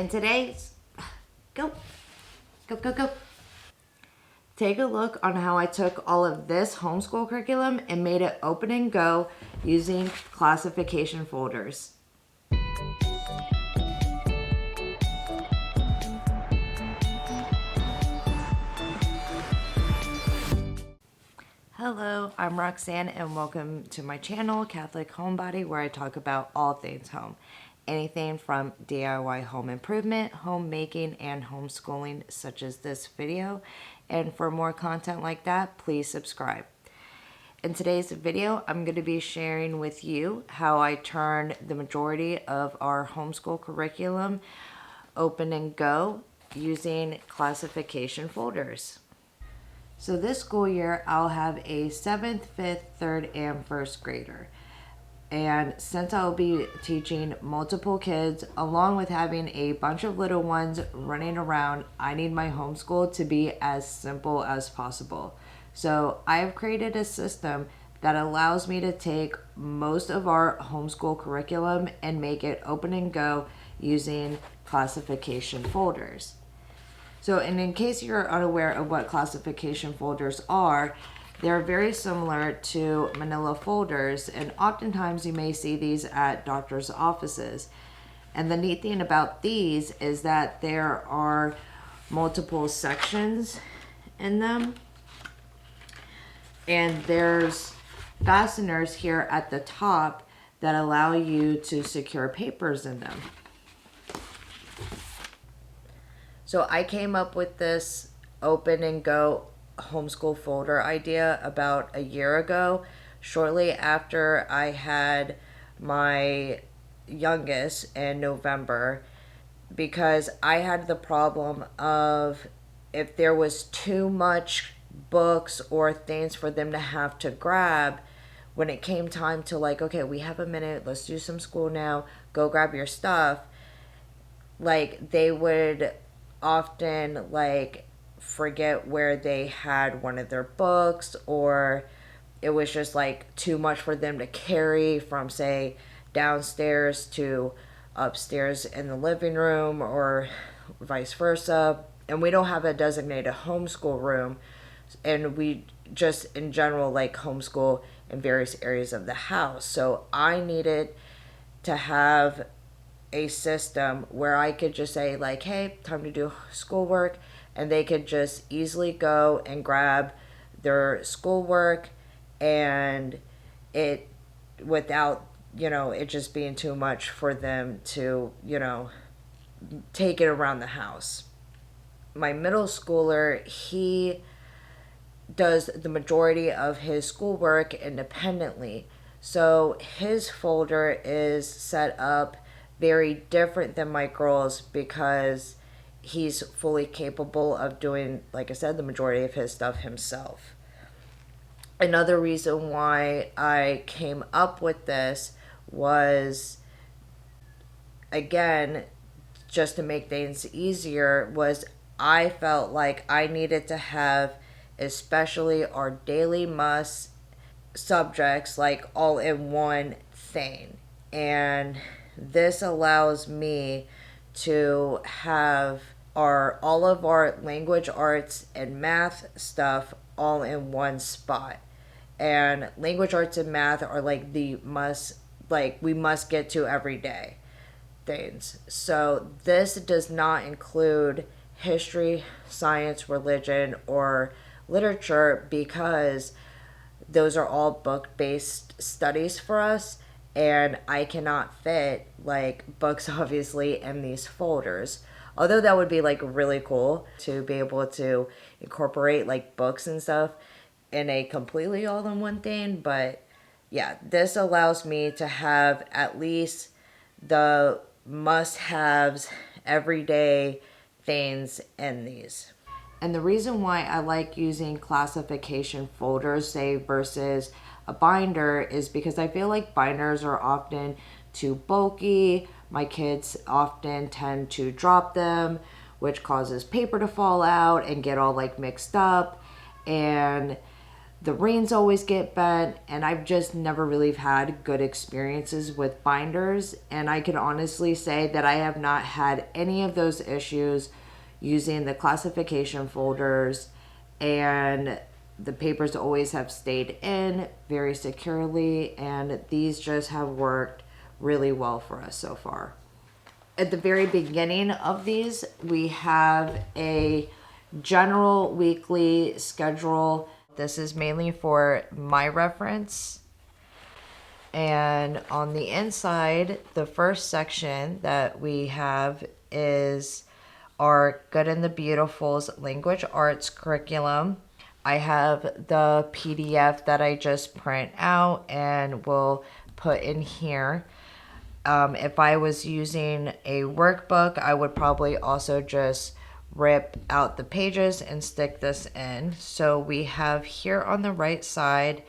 And today's, go, go, go, go. Take a look on how I took all of this homeschool curriculum and made it open and go using classification folders. Hello, I'm Roxanne and welcome to my channel, Catholic Homebody, where I talk about all things home. Anything from DIY home improvement, homemaking, and homeschooling, such as this video. And for more content like that, please subscribe. In today's video, I'm going to be sharing with you how I turned the majority of our homeschool curriculum open and go using classification folders. So this school year, I'll have a 7th, 5th, 3rd, and 1st grader. And since I'll be teaching multiple kids, along with having a bunch of little ones running around, I need my homeschool to be as simple as possible. So I've created a system that allows me to take most of our homeschool curriculum and make it open and go using classification folders. So, and in case you're unaware of what classification folders are, they're very similar to manila folders, and oftentimes you may see these at doctor's offices. And the neat thing about these is that there are multiple sections in them, and there's fasteners here at the top that allow you to secure papers in them. So I came up with this open and go homeschool folder idea about a year ago, shortly after I had my youngest in November, because I had the problem of if there was too much books or things for them to have to grab, when it came time to like, okay, we have a minute, let's do some school now, go grab your stuff, like they would often like forget where they had one of their books, or it was just like too much for them to carry from say downstairs to upstairs in the living room or vice versa. And we don't have a designated homeschool room, and we just in general like homeschool in various areas of the house. So I needed to have a system where I could just say like, hey, time to do schoolwork, and they could just easily go and grab their schoolwork, and it without, it just being too much for them to, take it around the house. My middle schooler, he does the majority of his schoolwork independently. So his folder is set up very different than my girls because he's fully capable of doing, like I said, the majority of his stuff himself. Another reason why I came up with this was, again, just to make things easier, was I felt like I needed to have especially our daily must subjects like all in one thing. And this allows me to have all of our language arts and math stuff all in one spot. And language arts and math are like the must, like we must get to every day things. So this does not include history, science, religion, or literature, because those are all book-based studies for us, and I cannot fit like books obviously in these folders. Although that would be like really cool to be able to incorporate like books and stuff in a completely all-in-one thing. But yeah, this allows me to have at least the must-haves, everyday things in these. And the reason why I like using classification folders, say, versus a binder is because I feel like binders are often too bulky. My kids often tend to drop them, which causes paper to fall out and get all like mixed up. And the reins always get bent, and I've just never really had good experiences with binders. And I can honestly say that I have not had any of those issues using the classification folders, and the papers always have stayed in very securely, and these just have worked really well for us so far. At the very beginning of these, we have a general weekly schedule. This is mainly for my reference. And on the inside, the first section that we have is our Good and the Beautiful's language arts curriculum. I have the PDF that I just print out and will put in here. If I was using a workbook, I would probably also just rip out the pages and stick this in. So we have here on the right side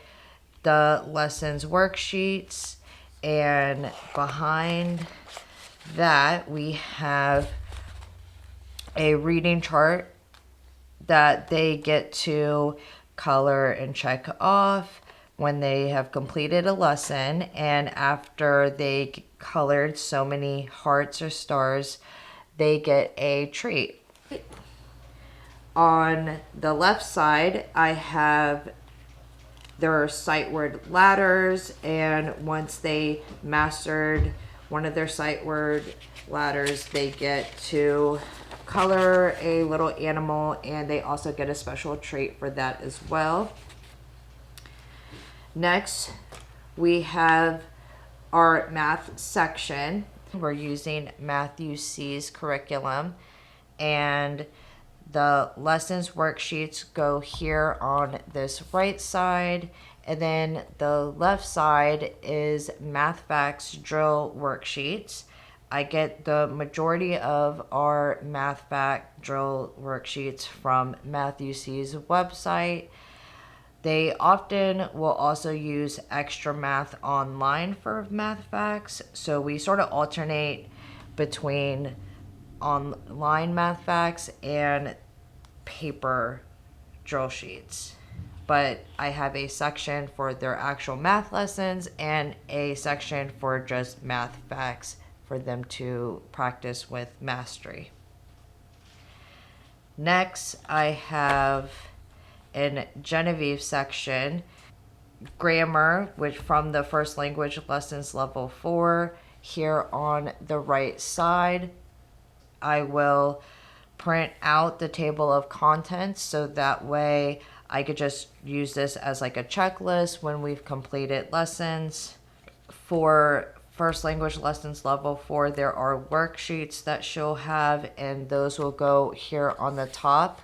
the lessons worksheets, and behind that we have a reading chart that they get to color and check off when they have completed a lesson, and after they colored so many hearts or stars, they get a treat. On the left side, I have their sight word ladders, and once they mastered one of their sight word ladders, they get to color a little animal, and they also get a special treat for that as well. Next, we have our math section. We're using Matthew C's curriculum, and the lessons worksheets go here on this right side, and then the left side is math facts drill worksheets. I get the majority of our math fact drill worksheets from Matthew C's website. They often will also use extra math online for math facts, so we sort of alternate between online math facts and paper drill sheets. But I have a section for their actual math lessons and a section for just math facts for them to practice with mastery. Next, I have in Genevieve section, grammar, which from the first language lessons level 4. Here on the right side, I will print out the table of contents, so that way I could just use this as like a checklist when we've completed lessons. For first language lessons level 4, there are worksheets that she'll have, and those will go here on the top.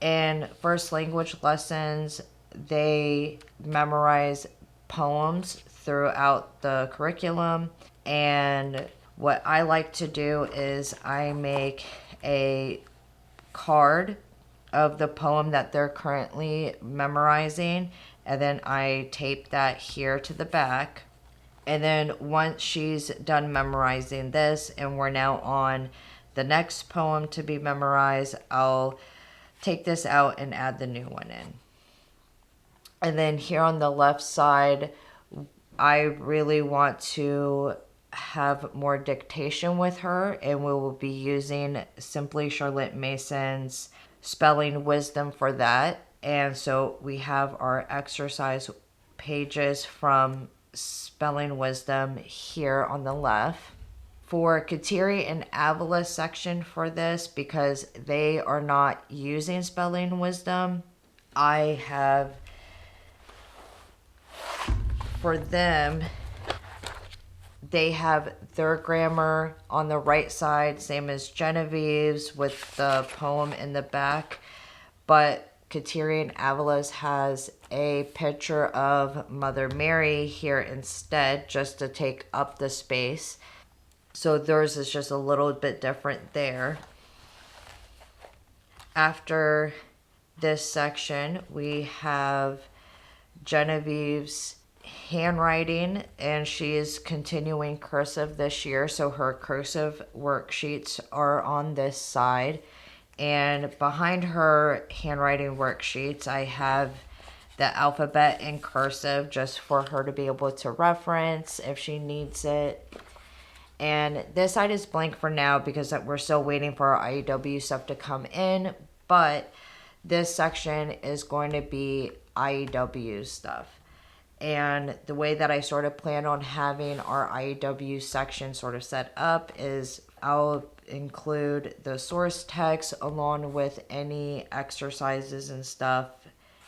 In first language lessons, they memorize poems throughout the curriculum, and what I like to do is I make a card of the poem that they're currently memorizing, and then I tape that here to the back. And then once she's done memorizing this and we're now on the next poem to be memorized, I'll take this out and add the new one in. And then here on the left side, I really want to have more dictation with her, and we will be using Simply Charlotte Mason's Spelling Wisdom for that. And so we have our exercise pages from Spelling Wisdom here on the left. For Kateri and Avila's section for this, because they are not using Spelling Wisdom, I have for them, they have their grammar on the right side, same as Genevieve's with the poem in the back, but Kateri and Avila's has a picture of Mother Mary here instead, just to take up the space. So theirs is just a little bit different there. After this section, we have Genevieve's handwriting, and she is continuing cursive this year, so her cursive worksheets are on this side. And behind her handwriting worksheets, I have the alphabet in cursive just for her to be able to reference if she needs it. And this side is blank for now because we're still waiting for our IEW stuff to come in. But this section is going to be IEW stuff. And the way that I sort of plan on having our IEW section sort of set up is I'll include the source text along with any exercises and stuff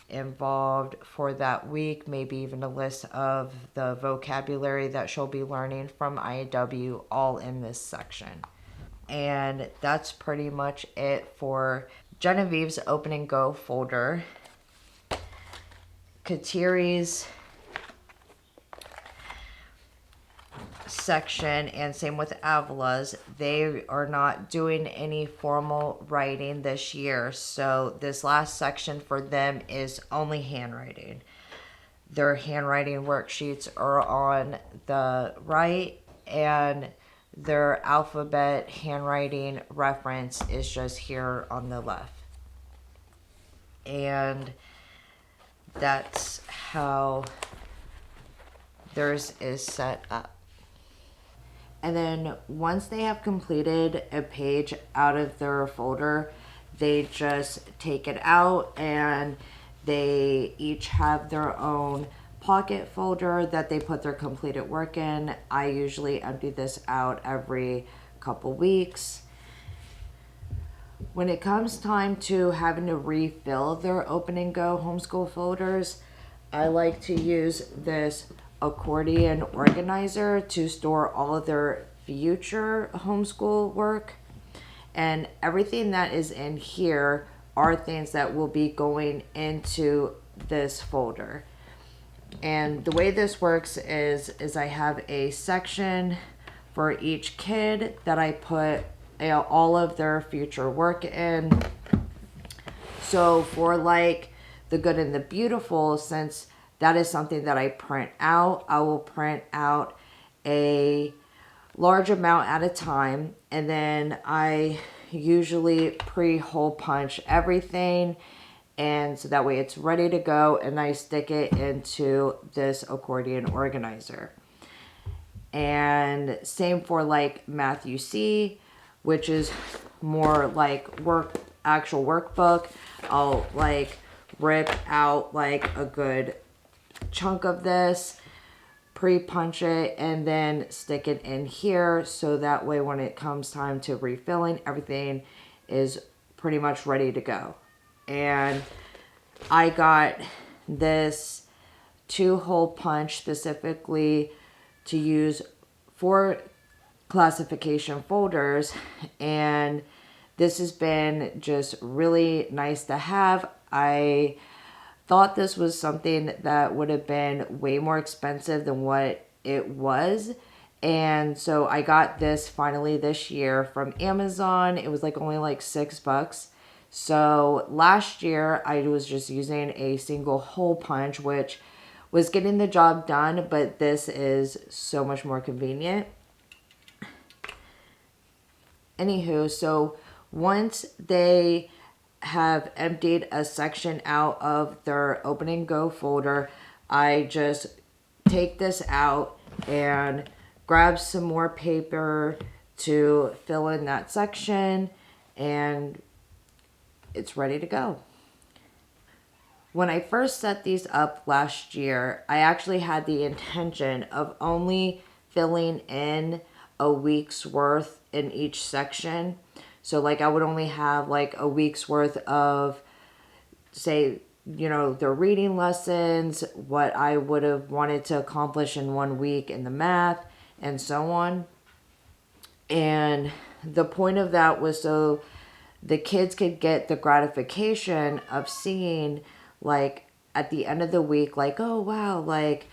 involved for that week, maybe even a list of the vocabulary that she'll be learning from IEW, all in this section. And that's pretty much it for Genevieve's Open and Go folder. Katiri's section, and same with Avila's, they are not doing any formal writing this year, so this last section for them is only handwriting. Their handwriting worksheets are on the right, and their alphabet handwriting reference is just here on the left. And that's how theirs is set up. And then once they have completed a page out of their folder, they just take it out and they each have their own pocket folder that they put their completed work in. I usually empty this out every couple weeks. When it comes time to having to refill their Open and Go homeschool folders, I like to use this accordion organizer to store all of their future homeschool work, and everything that is in here are things that will be going into this folder. And the way this works is I have a section for each kid that I put all of their future work in. So for like the good and the beautiful, since that is something that I print out, I will print out a large amount at a time, and then I usually pre-hole punch everything, and so that way it's ready to go, and I stick it into this accordion organizer. And same for like Matthew C, which is more like actual workbook. I'll like rip out like a good chunk of this, pre-punch it, and then stick it in here, so that way when it comes time to refilling, everything is pretty much ready to go. And I got this 2-hole punch specifically to use for classification folders, and this has been just really nice to have. I thought this was something that would have been way more expensive than what it was, and so I got this finally this year from Amazon. It was like only like $6. So last year I was just using a single hole punch, which was getting the job done, but this is so much more convenient. Anywho, so once they have emptied a section out of their Open and Go folder, I just take this out and grab some more paper to fill in that section, and it's ready to go. When I first set these up last year, I actually had the intention of only filling in a week's worth in each section. So like I would only have like a week's worth of, say, you know, the reading lessons, what I would have wanted to accomplish in 1 week in the math, and so on. And the point of that was so the kids could get the gratification of seeing, like, at the end of the week, like, oh wow, like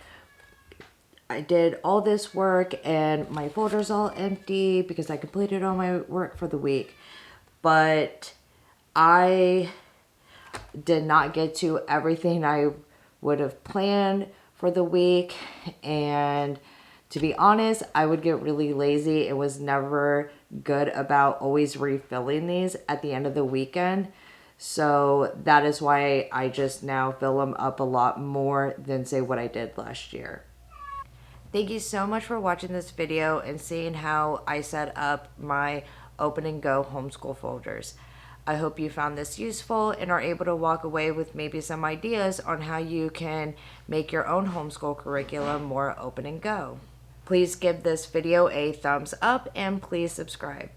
I did all this work and my folder's all empty because I completed all my work for the week. But I did not get to everything I would have planned for the week. And to be honest, I would get really lazy. It was never good about always refilling these at the end of the weekend. So that is why I just now fill them up a lot more than say what I did last year. Thank you so much for watching this video and seeing how I set up my Open and Go homeschool folders. I hope you found this useful and are able to walk away with maybe some ideas on how you can make your own homeschool curriculum more open and go. Please give this video a thumbs up and please subscribe.